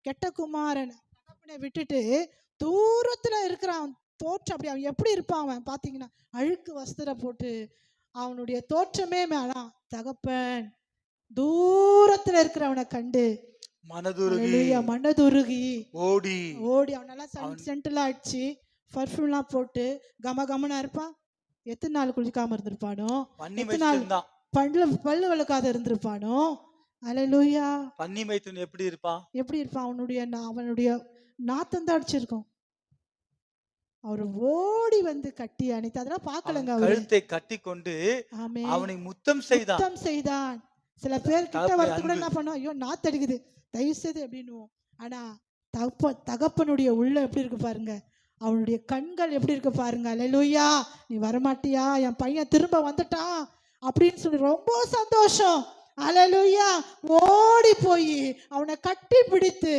கெட்ட குமாரன் தகப்பனை விட்டுட்டு தூரத்துல இருக்கிறான். தோற்றம் அப்படி அவன் எப்படி இருப்பான் அவன் பாத்தீங்கன்னா, அழுக்கு வஸ்திரம் போட்டு அவனுடைய தோற்றமே வேணாம். தகப்பன் தூரத்துல இருக்கிறவனை கண்டு மனதுருகி ஓடி அவனெல்லாம் சென்டெல்லாம் அடிச்சு பர்ஃப்யூம்லாம் போட்டு கமகமனா இருப்பான். எத்தனை நாள் குளிக்காம இருந்திருப்பானோ, எத்தனை நாள் பல்லு விளக்காத இருந்திருப்பானோ. அல்லேலூயா. பன்னி மைத்துன் எப்படி இருப்பான்? அவனுடைய நாத்தம் தான் அடிச்சிருக்கும். அவர் ஓடி வந்து கட்டி அணைத்து அதெல்லாம் பார்க்கலங்க. கழுத்தை கட்டி கொண்டு அவனை முத்தம் செய்தான். சில பேர் கிட்ட வரது கூட என்ன பண்ணுவோம், ஐயோ நாத்தடிக்குது தயவு செய்து அப்படின்னு. ஆனா தகப்பனுடைய உள்ள எப்படி இருக்கு பாருங்க, அவனுடைய கண்கள் எப்படி இருக்கு பாருங்க. அல்லேலூயா. நீ வரமாட்டியா, என் பையன் திரும்ப வந்துட்டான் அப்படின்னு சொல்லி ரொம்ப சந்தோஷம். அல்லேலூயா. ஓடி போய் அவனை கட்டி பிடித்து